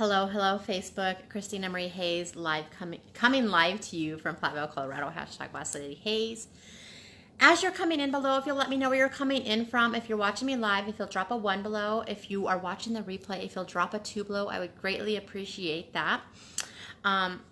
Hello, hello, Facebook. Kristina Hayes, coming live to you from Platteville, Colorado. Hashtag Boss Lady Hayes. As you're coming in below, if you'll let me know where you're coming in from. If you're watching me live, if you'll drop a 1 below. If you are watching the replay, if you'll drop a 2 below, I would greatly appreciate that.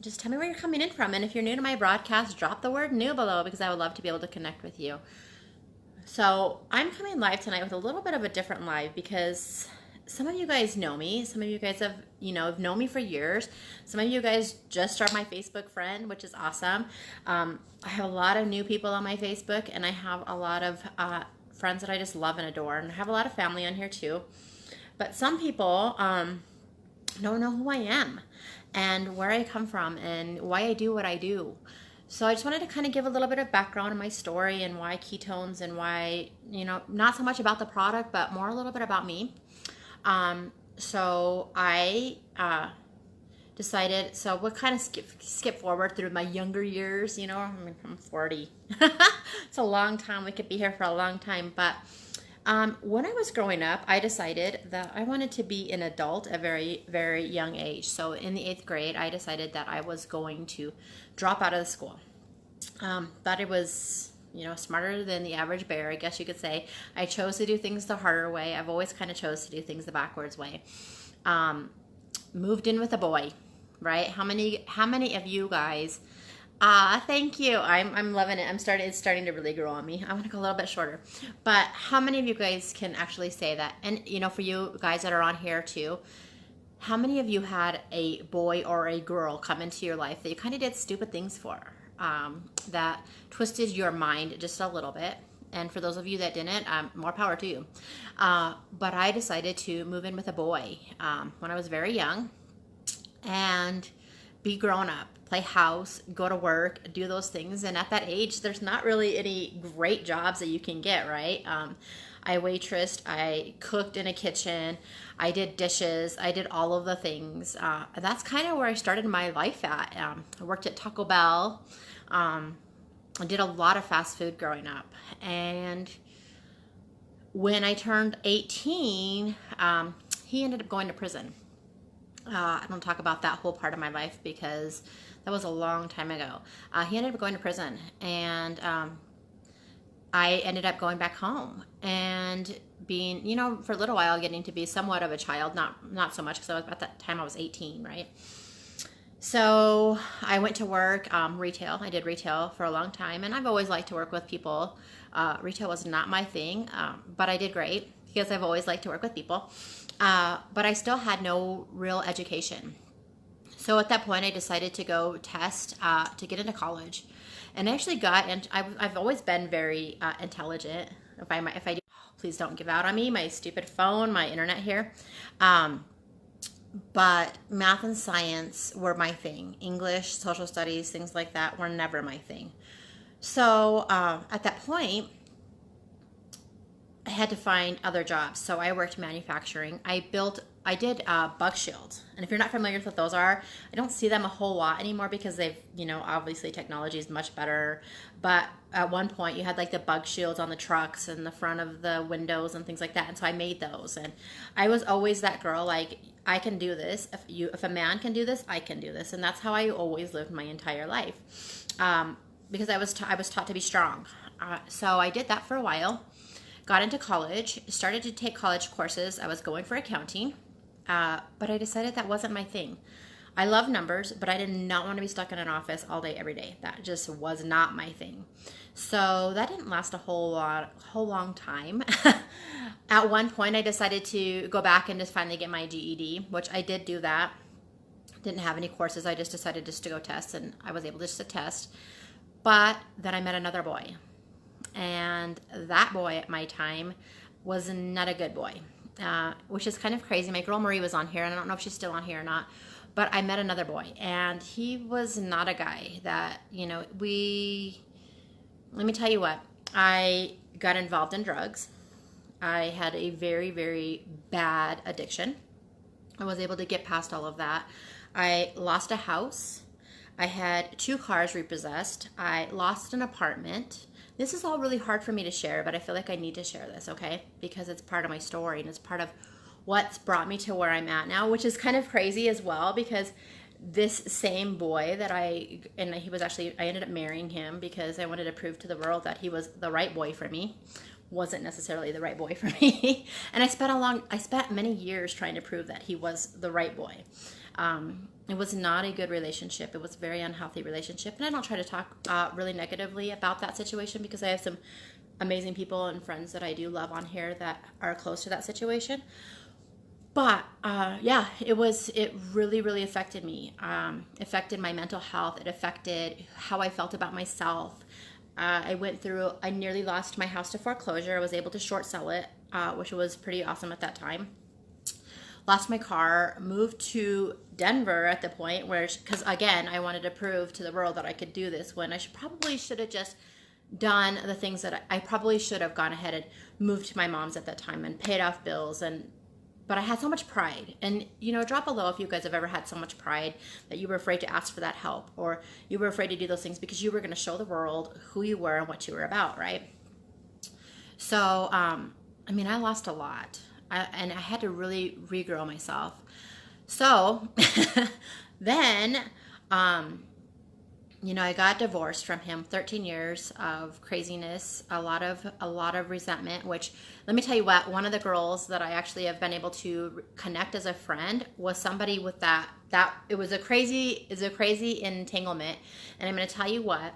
Just tell me where you're coming in from. And if you're new to my broadcast, drop the word new below because I would love to be able to connect with you. So I'm coming live tonight with a little bit of a different live because some of you guys know me. Some of you guys have known me for years. Some of you guys just are my Facebook friend, which is awesome. I have a lot of new people on my Facebook, and I have a lot of friends that I just love and adore, and I have a lot of family on here too. But some people don't know who I am and where I come from and why I do what I do. So I just wanted to kind of give a little bit of background on my story and why ketones and why, not so much about the product, but more a little bit about me. So I decided, so we'll kind of skip forward through my younger years, I'm 40. It's a long time. We could be here for a long time. But when I was growing up, I decided that I wanted to be an adult at a very, very young age. So in the 8th grade, I decided that I was going to drop out of the school. Thought it was smarter than the average bear, I guess you could say. I chose to do things the harder way. I've always kind of chose to do things the backwards way. Moved in with a boy, right? How many of you guys? Thank you. I'm loving it. It's starting to really grow on me. I want to go a little bit shorter. But how many of you guys can actually say that? And for you guys that are on here too, how many of you had a boy or a girl come into your life that you kind of did stupid things for? That twisted your mind just a little bit. And for those of you that didn't, more power to you. But I decided to move in with a boy when I was very young and be grown up, play house, go to work, do those things. And at that age, there's not really any great jobs that you can get, right? I waitressed, I cooked in a kitchen, I did dishes, I did all of the things. That's kind of where I started my life at. I worked at Taco Bell. I did a lot of fast food growing up. And when I turned 18, he ended up going to prison. I don't talk about that whole part of my life because that was a long time ago. He ended up going to prison, and I ended up going back home and being, for a little while, getting to be somewhat of a child, not so much because at that time I was 18, right? So I went to work retail. I did retail for a long time, and I've always liked to work with people. Retail was not my thing, but I did great because I've always liked to work with people. But I still had no real education. So at that point, I decided to go test to get into college. And I actually got, and I've always been very intelligent. If I do, please don't give out on me. My stupid phone, my internet here. But math and science were my thing. English, social studies, things like that were never my thing. So at that point, I had to find other jobs. So I worked manufacturing. I did bug shields. And if you're not familiar with what those are, I don't see them a whole lot anymore because they've, obviously technology is much better. But at one point you had like the bug shields on the trucks and the front of the windows and things like that. And so I made those. And I was always that girl, like, I can do this. If a man can do this, I can do this. And that's how I always lived my entire life. Because I was taught to be strong. So I did that for a while. Got into college, started to take college courses. I was going for accounting, but I decided that wasn't my thing. I love numbers, but I did not want to be stuck in an office all day, every day. That just was not my thing. So that didn't last a whole long time. At one point, I decided to go back and just finally get my GED, which I did do that. Didn't have any courses. I just decided just to go test, and I was able just to test. But then I met another boy. And that boy at my time was not a good boy, which is kind of crazy. My girl Marie was on here, and I don't know if she's still on here or not, but I met another boy, and he was not a guy that, let me tell you what, I got involved in drugs. I had a very, very bad addiction. I was able to get past all of that. I lost a house. I had 2 cars repossessed. I lost an apartment. This is all really hard for me to share, but I feel like I need to share this, okay? Because it's part of my story and it's part of what's brought me to where I'm at now, which is kind of crazy as well, because this same boy that I ended up marrying him because I wanted to prove to the world that he was the right boy for me. Wasn't necessarily the right boy for me. And I spent many years trying to prove that he was the right boy. It was not a good relationship. It was a very unhealthy relationship. And I don't try to talk really negatively about that situation, because I have some amazing people and friends that I do love on here that are close to that situation. But yeah, it really, really affected me. Affected my mental health. It affected how I felt about myself. I nearly lost my house to foreclosure. I was able to short sell it, which was pretty awesome at that time. Lost my car, moved to Denver at the point where, because again, I wanted to prove to the world that I could do this, when I probably should have just done the things that I probably should have gone ahead and moved to my mom's at that time and paid off bills. But I had so much pride. And, drop below if you guys have ever had so much pride that you were afraid to ask for that help, or you were afraid to do those things because you were going to show the world who you were and what you were about, right? So, I lost a lot. And I had to really regrow myself. So then, I got divorced from him. 13 years of craziness, a lot of resentment, which, let me tell you what, one of the girls that I actually have been able to connect as a friend was somebody with that it was a crazy entanglement. And I'm going to tell you what,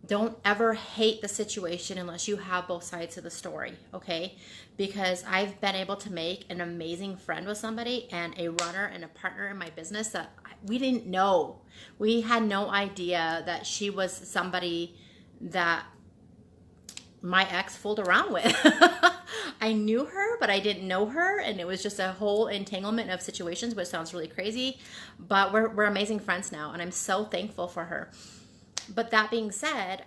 don't ever hate the situation unless you have both sides of the story, okay? Because I've been able to make an amazing friend with somebody and a runner and a partner in my business that we didn't know. We had no idea that she was somebody that my ex fooled around with. I knew her, but I didn't know her, and it was just a whole entanglement of situations, which sounds really crazy, but we're amazing friends now, and I'm so thankful for her. But that being said,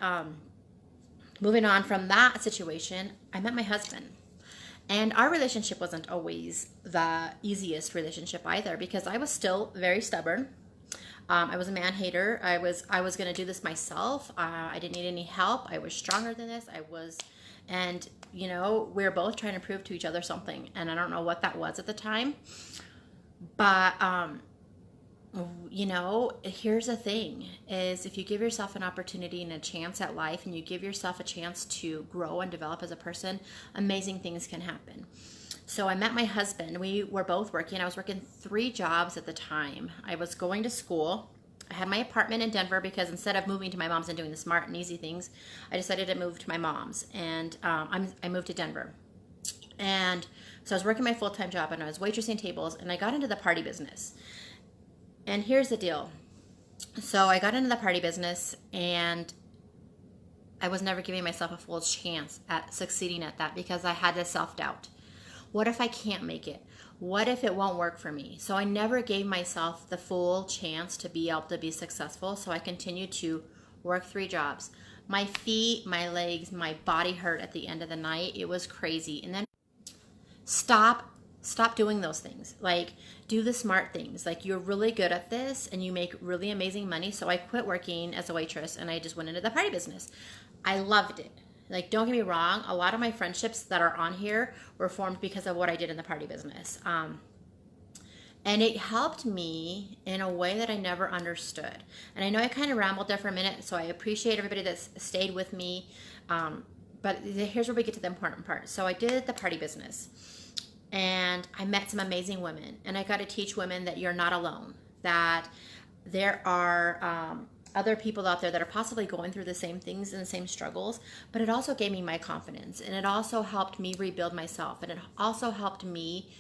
moving on from that situation, I met my husband. And our relationship wasn't always the easiest relationship either, because I was still very stubborn. I was a man hater. I was going to do this myself. I didn't need any help. I was stronger than this. We were both trying to prove to each other something. And I don't know what that was at the time. But, here's the thing, is if you give yourself an opportunity and a chance at life, and you give yourself a chance to grow and develop as a person, amazing things can happen. So I met my husband. We were both working. I was working 3 jobs at the time. I was going to school. I had my apartment in Denver because instead of moving to my mom's and doing the smart and easy things, I decided to move to my mom's. And I moved to Denver. And so I was working my full-time job, and I was waitressing tables, and I got into the party business. And here's the deal. So I got into the party business, and I was never giving myself a full chance at succeeding at that, because I had this self-doubt. What if I can't make it? What if it won't work for me? So I never gave myself the full chance to be able to be successful. So I continued to work 3 jobs. My feet, my legs, my body hurt at the end of the night. It was crazy. And then stop doing those things. Like, do the smart things. Like, you're really good at this and you make really amazing money. So I quit working as a waitress and I just went into the party business. I loved it. Like, don't get me wrong, a lot of my friendships that are on here were formed because of what I did in the party business. And it helped me in a way that I never understood. And I know I kind of rambled there for a minute, so I appreciate everybody that's stayed with me. But here's where we get to the important part. So I did the party business, and I met some amazing women. And I got to teach women that you're not alone, that there are other people out there that are possibly going through the same things and the same struggles. But it also gave me my confidence, and it also helped me rebuild myself, and it also helped me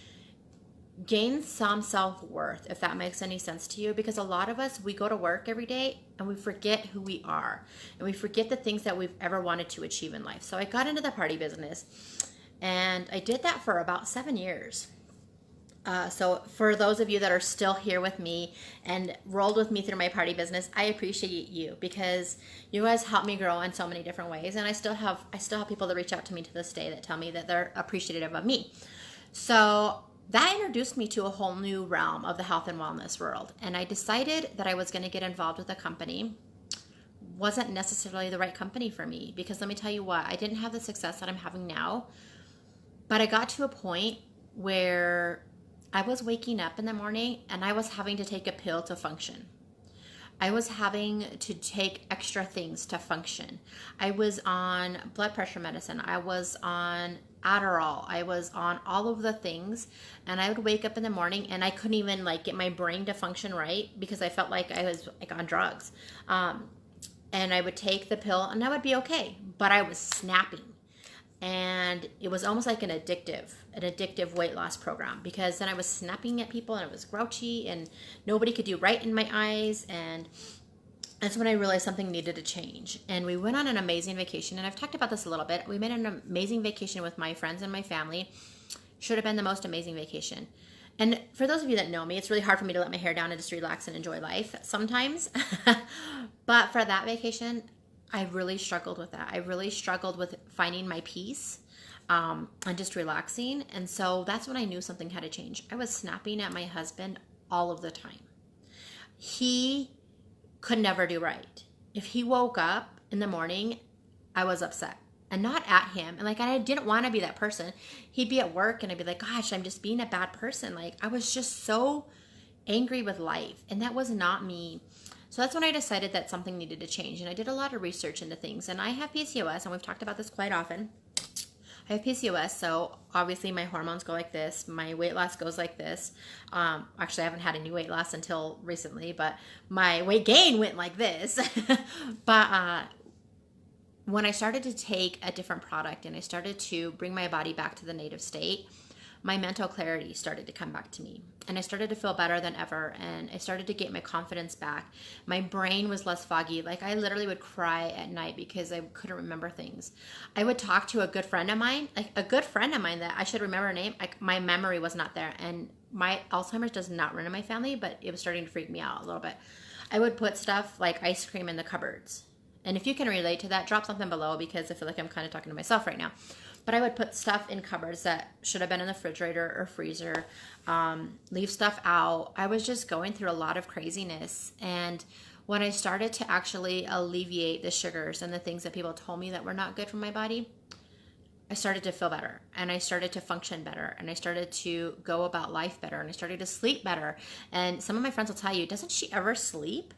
gain some self-worth, if that makes any sense to you. Because a lot of us, we go to work every day and we forget who we are, and we forget the things that we've ever wanted to achieve in life. So I got into the party business, and I did that for about 7 years. So for those of you that are still here with me and rolled with me through my party business, I appreciate you, because you guys helped me grow in so many different ways. And I still have people that reach out to me to this day that tell me that they're appreciative of me. So that introduced me to a whole new realm of the health and wellness world. And I decided that I was going to get involved with a company. Wasn't necessarily the right company for me, because let me tell you what, I didn't have the success that I'm having now. But I got to a point where I was waking up in the morning and I was having to take a pill to function. I was having to take extra things to function. I was on blood pressure medicine. I was on Adderall. I was on all of the things, and I would wake up in the morning and I couldn't even like get my brain to function right because I felt like I was like on drugs. And I would take the pill and I would be okay, but I was snapping. And it was almost like an addictive weight loss program, because then I was snapping at people and I was grouchy and nobody could do right in my eyes. And that's when I realized something needed to change. And we went on an amazing vacation, and I've talked about this a little bit. We made an amazing vacation with my friends and my family. Should have been the most amazing vacation. And for those of you that know me, it's really hard for me to let my hair down and just relax and enjoy life sometimes. But for that vacation, I really struggled with that. I really struggled with finding my peace and just relaxing. And so that's when I knew something had to change. I was snapping at my husband all of the time. He could never do right. If he woke up in the morning, I was upset. And not at him. And like, I didn't want to be that person. He'd be at work and I'd be like, gosh, I'm just being a bad person. Like, I was just so angry with life. And that was not me. So that's when I decided that something needed to change. And I did a lot of research into things. And I have PCOS, and we've talked about this quite often. I have PCOS, so obviously my hormones go like this. My weight loss goes like this. Actually, I haven't had any weight loss until recently, but my weight gain went like this. But when I started to take a different product and I started to bring my body back to the native state, my mental clarity started to come back to me. And I started to feel better than ever. And I started to get my confidence back. My brain was less foggy. Like, I literally would cry at night because I couldn't remember things. I would talk to a good friend of mine, like a good friend of mine that I should remember her name. Like, my memory was not there. And my Alzheimer's does not run in my family, but it was starting to freak me out a little bit. I would put stuff like ice cream in the cupboards. And if you can relate to that, drop something below, because I feel like I'm kind of talking to myself right now. But I would put stuff in cupboards that should have been in the refrigerator or freezer, leave stuff out. I was just going through a lot of craziness. And when I started to actually alleviate the sugars and the things that people told me that were not good for my body, I started to feel better, and I started to function better, and I started to go about life better, and I started to sleep better. And some of my friends will tell you, doesn't she ever sleep?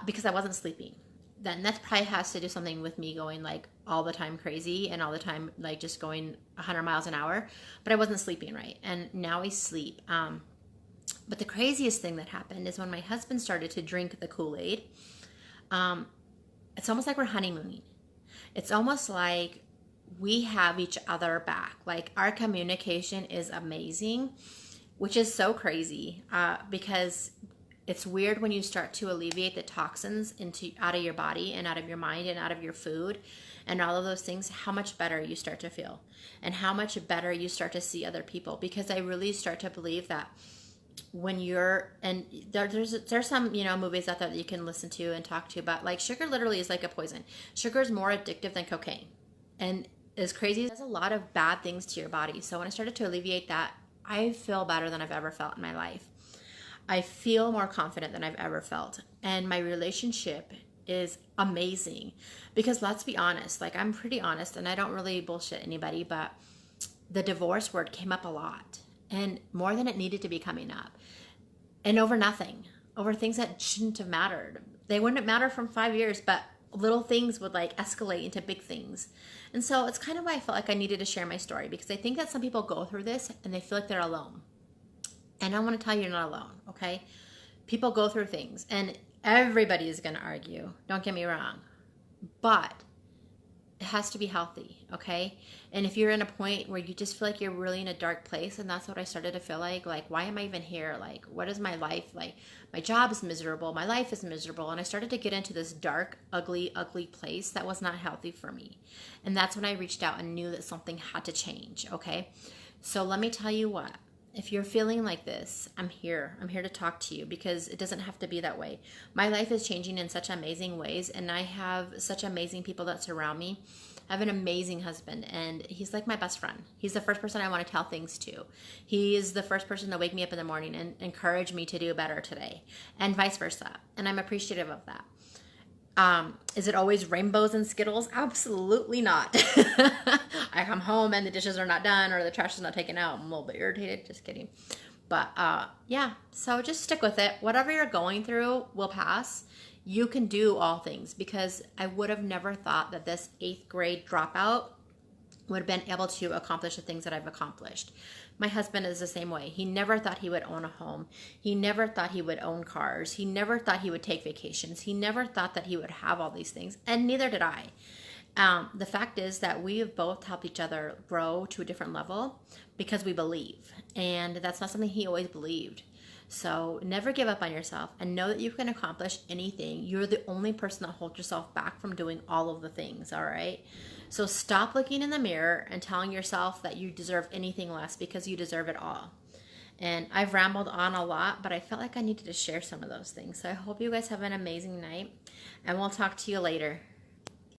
Because I wasn't sleeping. Then that probably has to do something with me going like all the time crazy and all the time like just going 100 miles an hour, but I wasn't sleeping right. And now I sleep. But the craziest thing that happened is when my husband started to drink the Kool-Aid. It's almost like we're honeymooning. It's almost like we have each other back. Like, our communication is amazing, which is so crazy because it's weird when you start to alleviate the toxins out of your body and out of your mind and out of your food and all of those things, how much better you start to feel and how much better you start to see other people. Because I really start to believe that when you're, and there's some, movies out there that you can listen to and talk to about, like, sugar literally is like a poison. Sugar is more addictive than cocaine. And as crazy, it does a lot of bad things to your body. So when I started to alleviate that, I feel better than I've ever felt in my life. I feel more confident than I've ever felt. And my relationship is amazing. Because let's be honest, like, I'm pretty honest and I don't really bullshit anybody, but the divorce word came up a lot, and more than it needed to be coming up. And over nothing, over things that shouldn't have mattered. They wouldn't matter from 5 years, but little things would like escalate into big things. And so it's kind of why I felt like I needed to share my story, because I think that some people go through this and they feel like they're alone. And I want to tell you, you're not alone, okay? People go through things, and everybody is going to argue. Don't get me wrong. But it has to be healthy, okay? And if you're in a point where you just feel like you're really in a dark place, and that's what I started to feel like, why am I even here? Like, what is my life? Like, my job is miserable. My life is miserable. And I started to get into this dark, ugly, ugly place that was not healthy for me. And that's when I reached out and knew that something had to change, okay? So let me tell you what. If you're feeling like this, I'm here. I'm here to talk to you, because it doesn't have to be that way. My life is changing in such amazing ways, and I have such amazing people that surround me. I have an amazing husband, and he's like my best friend. He's the first person I want to tell things to. He is the first person to wake me up in the morning and encourage me to do better today, and vice versa. And I'm appreciative of that. Is it always rainbows and Skittles? Absolutely not. I come home and the dishes are not done or the trash is not taken out. I'm a little bit irritated. Just kidding. But yeah, so just stick with it. Whatever you're going through will pass. You can do all things, because I would have never thought that this 8th grade dropout would have been able to accomplish the things that I've accomplished. My husband is the same way. He never thought he would own a home. He never thought he would own cars. He never thought he would take vacations. He never thought that he would have all these things, and neither did I. The fact is that we have both helped each other grow to a different level because we believe, and that's not something he always believed. So never give up on yourself, and know that you can accomplish anything. You're the only person that holds yourself back from doing all of the things, all right? So stop looking in the mirror and telling yourself that you deserve anything less, because you deserve it all. And I've rambled on a lot, but I felt like I needed to share some of those things. So I hope you guys have an amazing night, and we'll talk to you later.